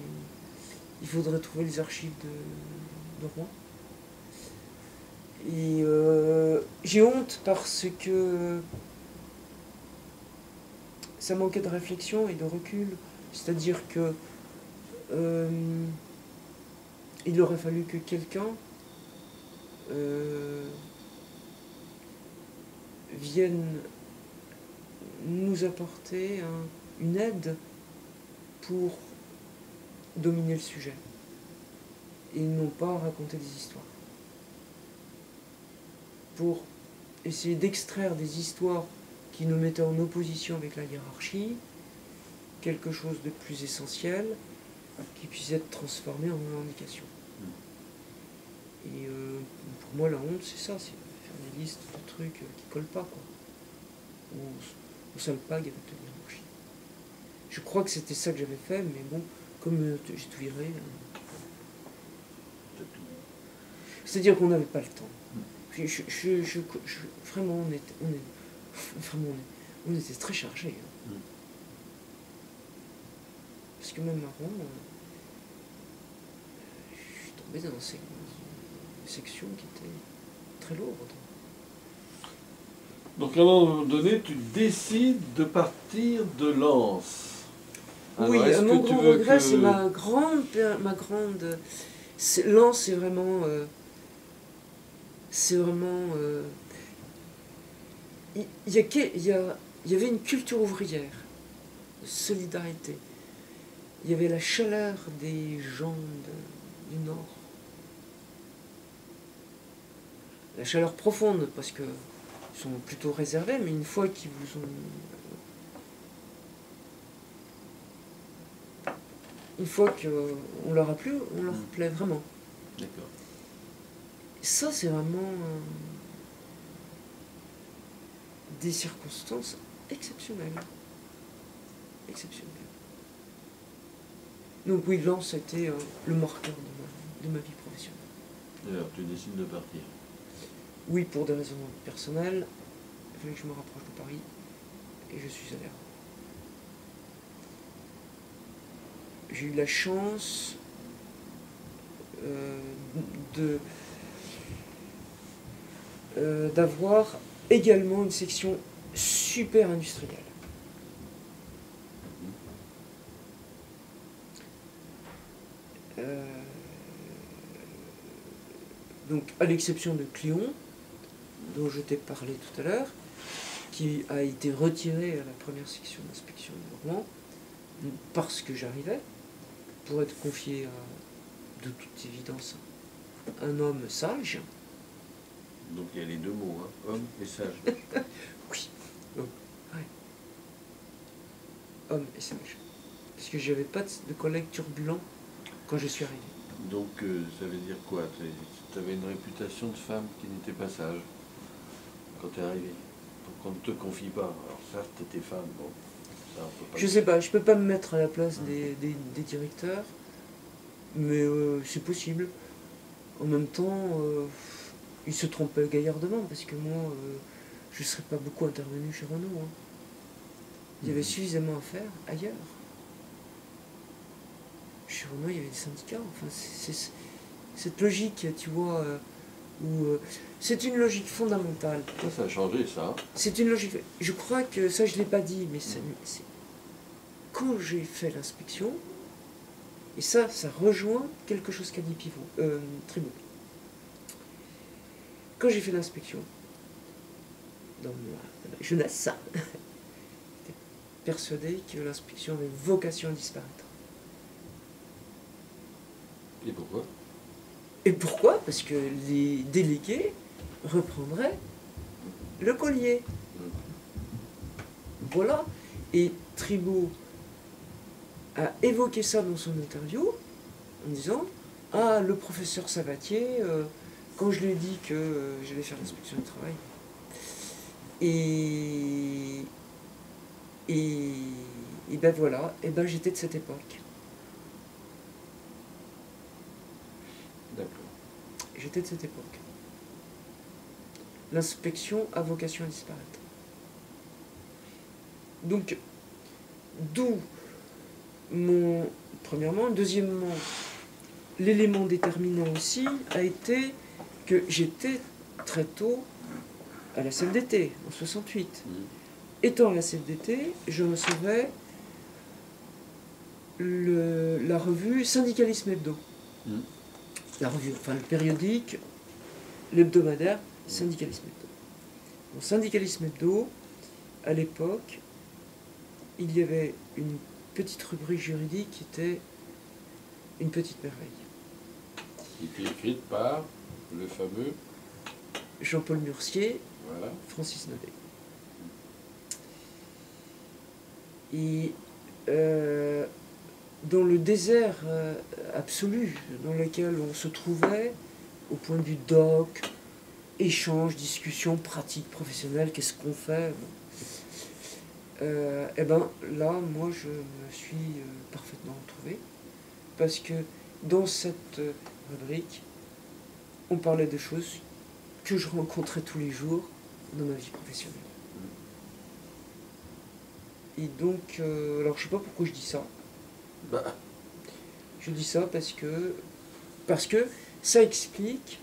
A: Il faudrait trouver les archives de Rouen. Et j'ai honte parce que ça manquait de réflexion et de recul. C'est-à-dire que il aurait fallu que quelqu'un vienne nous apporter une aide pour dominer le sujet et non pas raconter des histoires. Pour essayer d'extraire des histoires qui nous mettaient en opposition avec la hiérarchie, quelque chose de plus essentiel qui puisse être transformé en revendication. Et pour moi, la honte, c'est ça, c'est faire des listes de trucs qui collent pas, quoi. On s'alpague avec la hiérarchie. Je crois que c'était ça que j'avais fait, mais bon, comme j'ai tout viré. C'est-à-dire qu'on n'avait pas le temps. Vraiment, on était très chargés. Parce que même à Rouen, je suis tombé dans une section qui était très lourde.
B: Donc à un moment donné, tu décides de partir de Lens. Alors,
A: Oui,
B: est-ce
A: mon
B: que tu
A: grand
B: veux
A: regret,
B: que...
A: c'est Lens, c'est vraiment, il y avait une culture ouvrière, de solidarité. Il y avait la chaleur des gens du Nord. La chaleur profonde, parce qu'ils sont plutôt réservés, mais une fois qu'ils vous ont... Une fois qu'on leur a plu, on leur plaît vraiment.
B: D'accord.
A: Ça, c'est vraiment des circonstances exceptionnelles. Exceptionnelles. Donc oui, Lens a été le marqueur de ma vie professionnelle.
B: Alors, tu décides de partir.
A: Oui, pour des raisons personnelles, il fallait que je me rapproche de Paris, et je suis allé. J'ai eu la chance d'avoir également une section super industrielle. Donc, à l'exception de Cléon, dont je t'ai parlé tout à l'heure, qui a été retiré à la première section d'inspection de Rouen, parce que j'arrivais, pour être confié à, de toute évidence, un homme sage.
B: Donc il y a les deux mots, hein, homme et sage.
A: Oui, ouais. Homme et sage. Parce que j'avais pas de collègues turbulents quand je suis arrivé.
B: Donc ça veut dire quoi? Tu avais une réputation de femme qui n'était pas sage quand tu es arrivé. Donc on ne te confie pas. Alors certes, tu étais femme, bon. Ça, on peut pas
A: Je sais pas, je peux pas me mettre à la place des directeurs, mais c'est possible. En même temps, ils se trompaient gaillardement, parce que moi, je ne serais pas beaucoup intervenu chez Renault. Hein. Il y avait suffisamment à faire ailleurs. Chez Renault, il y avait des syndicats. Enfin, c'est cette logique, tu vois, où c'est une logique fondamentale.
B: Ça a changé, ça.
A: C'est une logique. Je crois que ça, je ne l'ai pas dit, mais quand j'ai fait l'inspection, et ça rejoint quelque chose qu'a dit Tribault. Quand j'ai fait l'inspection, dans ma jeunesse, j'étais persuadé que l'inspection avait vocation à disparaître.
B: Et pourquoi?
A: Et pourquoi? Parce que les délégués reprendraient le collier. Voilà. Et Tribault a évoqué ça dans son interview en disant « Ah, le professeur Sabatier, quand je lui ai dit que j'allais faire l'inspection du travail. » Et ben voilà, et ben j'étais de cette époque.
B: D'accord.
A: J'étais de cette époque. L'inspection a vocation à disparaître. Donc, d'où premièrement. Deuxièmement, l'élément déterminant aussi a été que j'étais très tôt à la CFDT, en 68. Étant à la CFDT, je recevais la revue Syndicalisme Hebdo. La revue, enfin le périodique, l'hebdomadaire Syndicalisme Hebdo. Dans Syndicalisme Hebdo, à l'époque, il y avait une petite rubrique juridique qui était une petite merveille.
B: Qui était écrite par le fameux
A: Jean-Paul Murcier,
B: voilà.
A: Francis Navet. Et dans le désert absolu dans lequel on se trouvait, au point de vue doc, échange, discussion, pratique professionnelle, qu'est-ce qu'on fait, et ben là, moi, je me suis parfaitement retrouvé, parce que dans cette rubrique, on parlait de choses que je rencontrais tous les jours dans ma vie professionnelle. Et donc, alors je sais pas pourquoi je dis ça.
B: Bah.
A: Je dis ça parce que ça explique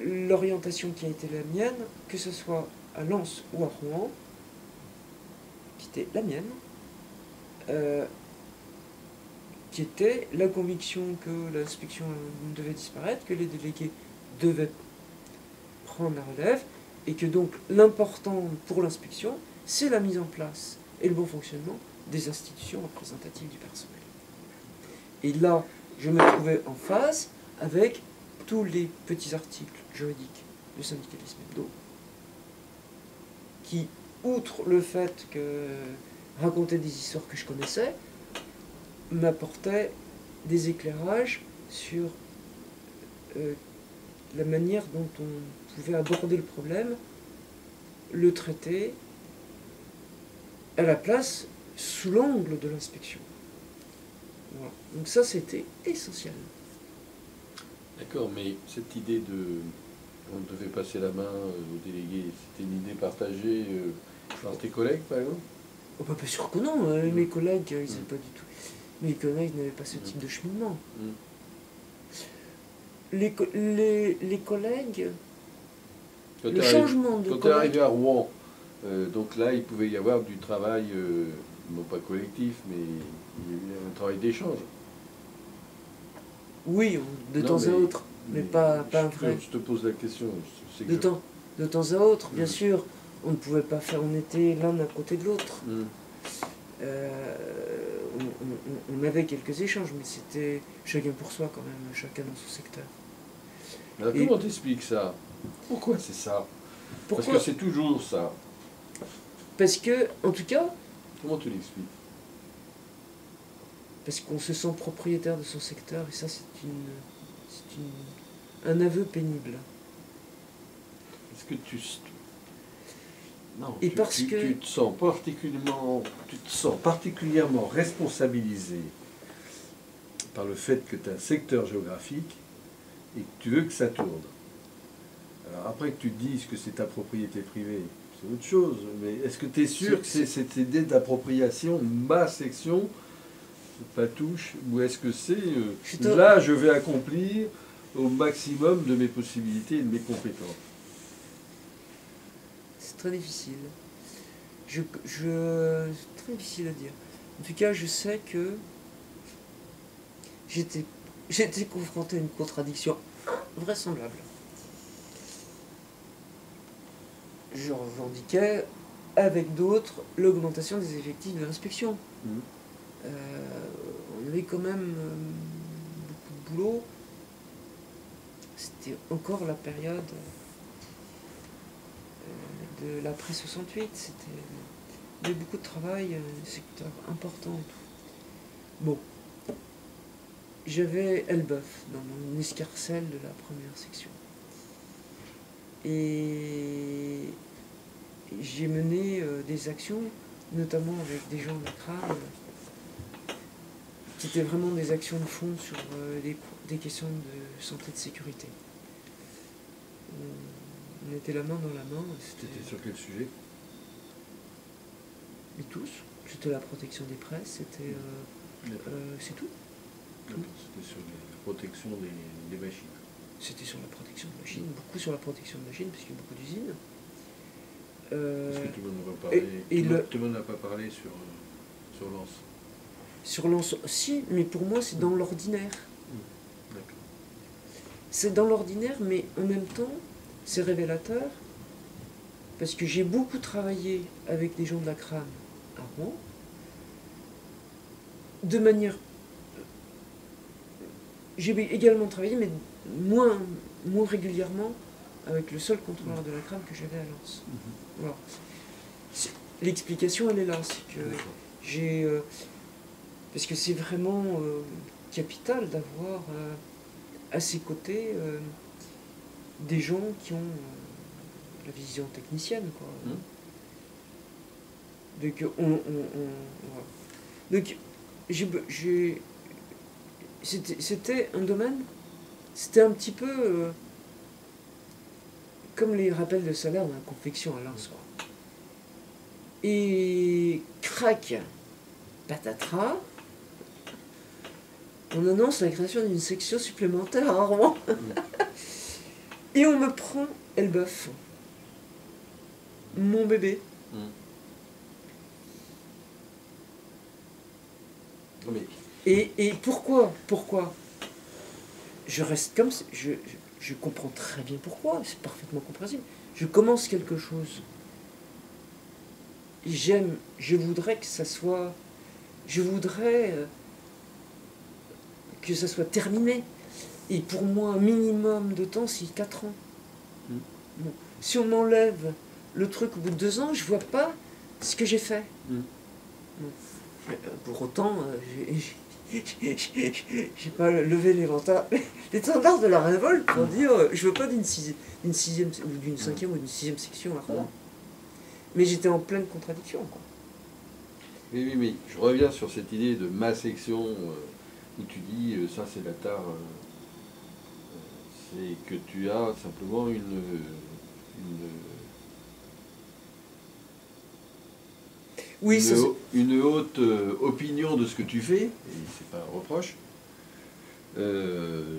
A: l'orientation qui a été la mienne, que ce soit à Lens ou à Rouen, qui était la mienne, qui était la conviction que l'inspection devait disparaître, que les délégués devaient prendre la relève, et que donc l'important pour l'inspection, c'est la mise en place et le bon fonctionnement des institutions représentatives du personnel. Et là, je me trouvais en phase avec tous les petits articles juridiques du syndicalisme hebdo, qui, outre le fait que racontaient des histoires que je connaissais, m'apportaient des éclairages sur la manière dont on pouvait aborder le problème, le traiter, à la place, sous l'angle de l'inspection. Voilà. Donc ça, c'était essentiel.
B: D'accord, mais cette idée de... On devait passer la main aux délégués, c'était une idée partagée par tes collègues, par exemple?
A: Oh, bah, bien sûr que non, mes collègues, ils n'avaient pas du tout. Mes collègues n'avaient pas ce type de cheminement. Les collègues, le changement de
B: quand tu es arrivé à Rouen, donc là, il pouvait y avoir du travail, non pas collectif, mais il y avait un travail d'échange.
A: Oui, de temps à autre, mais pas un vrai.
B: Je te pose la question.
A: De temps à autre, bien sûr. On ne pouvait pas faire, on était l'un à côté de l'autre. On avait quelques échanges, mais c'était chacun pour soi quand même, chacun dans son secteur.
B: Alors, comment t'expliques ça? Pourquoi c'est ça? Parce que c'est toujours ça.
A: Parce que, en tout cas...
B: Comment tu l'expliques?
A: Parce qu'on se sent propriétaire de son secteur, et ça c'est un aveu pénible.
B: Est-ce que tu... Non,
A: et
B: tu te sens particulièrement responsabilisé par le fait que tu as un secteur géographique et que tu veux que ça tourne. Alors après que tu te dises que c'est ta propriété privée, c'est autre chose, mais est-ce que tu es sûr que c'est cette idée d'appropriation, ma section, pas touche, ou est-ce que c'est là je vais accomplir au maximum de mes possibilités et de mes compétences?
A: C'est très difficile. C'est très difficile à dire. En tout cas, je sais que j'étais confronté à une contradiction invraisemblable. Je revendiquais, avec d'autres, l'augmentation des effectifs de l'inspection. On avait quand même beaucoup de boulot. C'était encore la période de l'après 68, il y avait beaucoup de travail, un secteur important. Bon, j'avais Elbeuf dans mon escarcelle de la première section. Et j'ai mené des actions, notamment avec des gens de la CRAM, qui étaient vraiment des actions de fond sur des questions de santé et de sécurité. On était la main dans la main.
B: C'était sur quel sujet?
A: Et tous. C'était la protection des presses, c'était... c'est tout.
B: C'était sur la protection des machines.
A: C'était sur la protection de machines, beaucoup sur la protection de machines, parce qu'il y a beaucoup d'usines.
B: Est-ce que tout le monde n'a pas parlé, tout le monde n'a pas parlé sur Lens?
A: Sur Lens, si, mais pour moi c'est dans l'ordinaire.
B: D'accord.
A: C'est dans l'ordinaire, mais en même temps, c'est révélateur, parce que j'ai beaucoup travaillé avec des gens de la CRAM à Rouen, de manière... J'ai également travaillé, mais moins régulièrement, avec le seul contrôleur de la CRAM que j'avais à Lens. Voilà. L'explication, elle est là, c'est que j'ai... parce que c'est vraiment capital d'avoir à ses côtés des gens qui ont la vision technicienne, quoi. Donc, voilà. Donc, c'était un domaine, c'était un petit peu comme les rappels de salaire dans la confection à Lens, quoi. Et crac, patatras, on annonce la création d'une section supplémentaire à Rouen. Et on me prend Elbeuf, mon bébé.
B: Mais...
A: Et pourquoi je reste comme ça, je comprends très bien pourquoi, c'est parfaitement compréhensible. Je commence quelque chose. Je voudrais que ça soit... Je voudrais que ça soit terminé. Et pour moi, un minimum de temps, c'est 4 ans. Bon. Si on m'enlève le truc au bout de 2 ans, je vois pas ce que j'ai fait. Bon. Pour autant, j'ai pas levé les standards de la révolte pour dire je veux pas d'une sixième ou d'une cinquième ou d'une sixième section à Rouen. Mais j'étais en pleine contradiction, quoi.
B: Oui, mais je reviens sur cette idée de ma section où tu dis ça c'est la tare, c'est que tu as simplement une haute opinion de ce que tu fais, et c'est pas un reproche,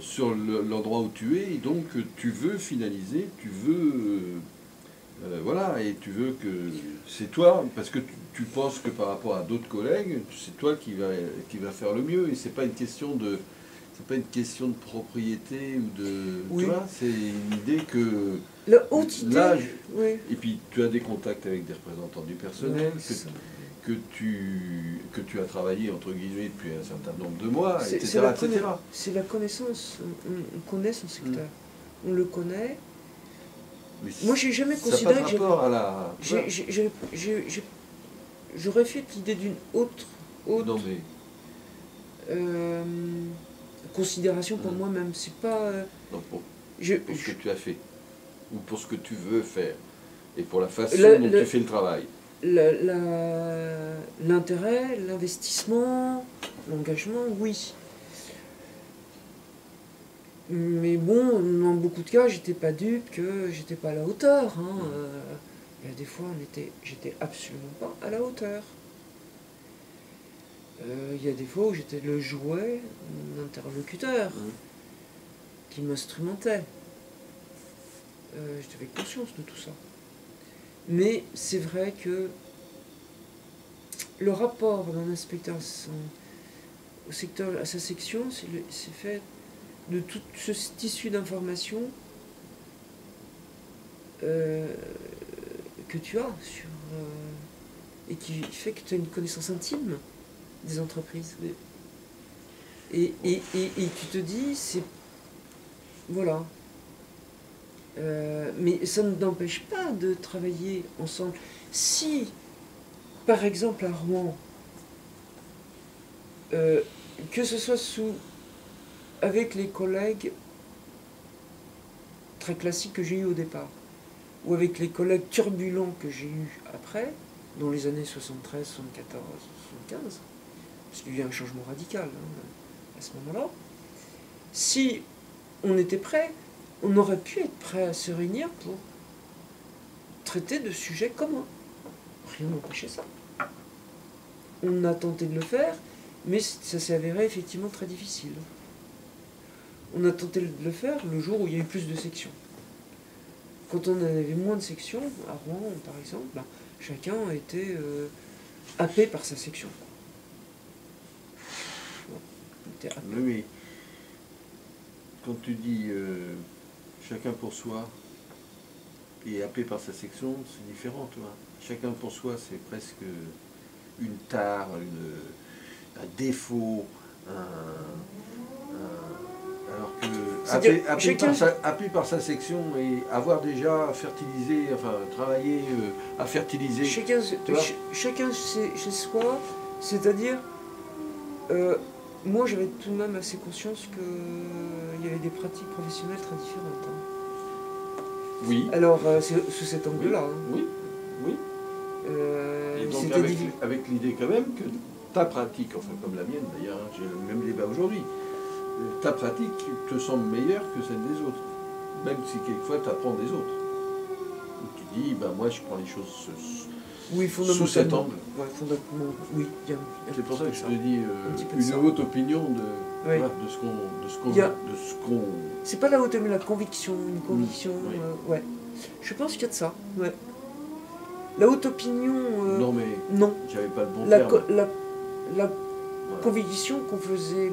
B: sur l'endroit où tu es, et donc tu veux finaliser, tu veux... voilà, et tu veux que c'est toi, parce que tu penses que par rapport à d'autres collègues, c'est toi qui va faire le mieux, et c'est pas une question de propriété ou de,
A: oui.
B: Tu vois, c'est une idée que
A: la haute idée,
B: là,
A: oui.
B: Et puis tu as des contacts avec des représentants du personnel que tu as travaillé entre guillemets depuis un certain nombre de mois, etc.
A: C'est la connaissance, on connaît son secteur, on le connaît.
B: Mais
A: moi, j'ai jamais considéré que j'aurais fait l'idée d'une autre
B: non, mais...
A: considération pour moi-même. C'est pas.
B: Non, pour ce que tu as fait, ou pour ce que tu veux faire, et pour la façon dont tu fais le travail.
A: L'intérêt, l'investissement, l'engagement, oui. Mais bon, dans beaucoup de cas, j'étais pas dupe que j'étais pas à la hauteur. Hein. Il y a des fois, j'étais absolument pas à la hauteur. Il y a des fois où j'étais le jouet d'un interlocuteur qui m'instrumentait. J'avais conscience de tout ça. Mais c'est vrai que le rapport d'un inspecteur au secteur, à sa section, c'est fait de tout ce tissu d'informations que tu as et qui fait que tu as une connaissance intime des entreprises. Et tu te dis, c'est... Voilà. Mais ça ne t'empêche pas de travailler ensemble. Si, par exemple, à Rouen, que ce soit avec les collègues très classiques que j'ai eus au départ, ou avec les collègues turbulents que j'ai eus après, dans les années 73, 74, 75, parce qu'il y a eu un changement radical à ce moment-là, si on était prêt, on aurait pu être prêt à se réunir pour traiter de sujets communs. Rien n'empêchait ça. On a tenté de le faire, mais ça s'est avéré effectivement très difficile. On a tenté de le faire le jour où il y a eu plus de sections. Quand on avait moins de sections, à Rouen par exemple, chacun était happé par sa section.
B: Oui. Quand tu dis chacun pour soi et happé par sa section, c'est différent, tu vois. Chacun pour soi, c'est presque une tare, un défaut, alors que happé par sa section et avoir déjà fertilisé, enfin travaillé à fertiliser.
A: Chacun chez soi, c'est-à-dire, moi j'avais tout de même assez conscience qu'il y avait des pratiques professionnelles très différentes. Hein.
B: Oui.
A: Alors, c'est sous cet angle-là.
B: Oui,
A: hein.
B: oui. Et donc avec l'idée quand même que ta pratique, enfin comme la mienne d'ailleurs, hein, j'ai le même débat aujourd'hui, ta pratique te semble meilleure que celle des autres, même si quelquefois tu apprends des autres. Donc tu dis, ben moi je prends les choses
A: Oui, fondamentalement.
B: Sous cet angle.
A: Ouais, fondamentalement, oui.
B: C'est pour ça que je te dis
A: petit peu de
B: une
A: ça.
B: haute opinion de,
A: Oui.
B: voilà, de ce qu'on...
A: Il y a-
B: de ce qu'on...
A: C'est pas la haute, mais la conviction. Une conviction,
B: oui.
A: ouais. Je pense qu'il y a de ça, ouais. La haute opinion,
B: Non mais
A: non.
B: j'avais pas le bon
A: La,
B: terme.
A: co- la
B: Voilà.
A: conviction qu'on faisait...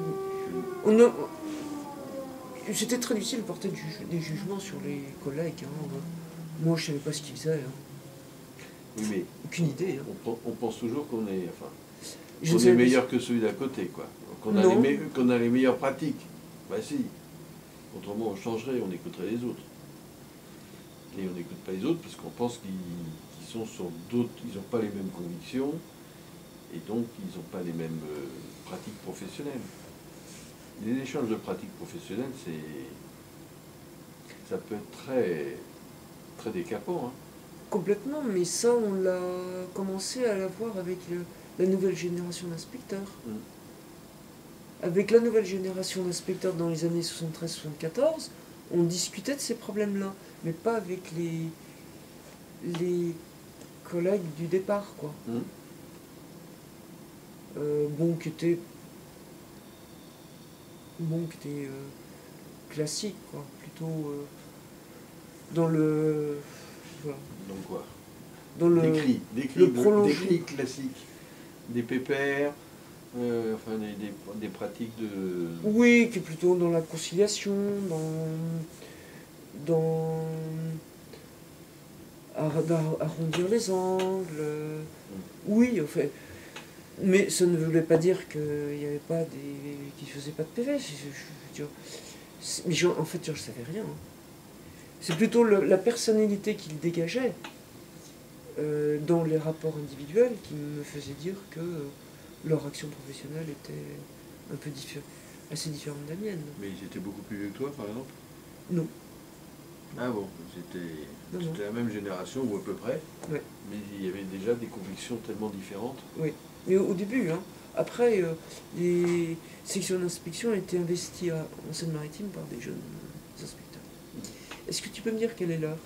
A: C'était très difficile de porter des jugements sur les collègues. Hein. Moi, je savais pas ce qu'ils faisaient. Hein.
B: Oui, mais
A: Aucune idée. Hein.
B: on pense toujours qu'on est, enfin,
A: Je
B: qu'on
A: ne
B: est
A: savais
B: meilleur que celui d'à côté, quoi. Qu'on a,
A: Non.
B: qu'on a les meilleures pratiques. Bah si. Autrement, on changerait, on écouterait les autres. Et on n'écoute pas les autres parce qu'on pense qu'ils sont sur d'autres, ils n'ont pas les mêmes convictions et donc ils n'ont pas les mêmes pratiques professionnelles. Les échanges de pratiques professionnelles, ça peut être très, très décapant. Hein.
A: Complètement, mais ça, on l'a commencé à l'avoir avec la nouvelle génération d'inspecteurs. Avec la nouvelle génération d'inspecteurs dans les années 73-74, on discutait de ces problèmes-là, mais pas avec les collègues du départ, quoi. Qui était classique, quoi, plutôt dans le... Voilà.
B: Donc quoi
A: Dans le...
B: Des cris classiques, des pépères, enfin des pratiques de...
A: Oui, qui est plutôt dans la conciliation, dans arrondir les angles. Oui, en fait. Mais ça ne voulait pas dire qu'il n'y avait pas qui ne faisaient pas de PV. Mais en fait, je ne savais rien. Hein. C'est plutôt la personnalité qu'il dégageait dans les rapports individuels qui me faisait dire que leur action professionnelle était un peu assez différente de la mienne.
B: Mais ils étaient beaucoup plus vieux que toi, par exemple?
A: Non.
B: Ah bon, c'était la même génération, ou à peu près,
A: ouais.
B: Mais il y avait déjà des convictions tellement différentes.
A: Oui, mais au début, hein. Après, les sections d'inspection étaient investies en Seine-Maritime par des jeunes inspecteurs. Est-ce que tu peux me dire quelle est l'heure?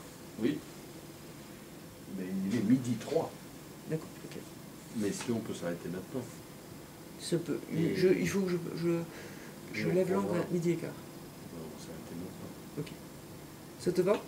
B: Oui. Mais il est 12h03.
A: D'accord, ok.
B: Mais si on peut s'arrêter maintenant.
A: Ça peut. Il faut que je lève l'angle à 12h15.
B: On va s'arrêter maintenant.
A: Ok. Ça te va?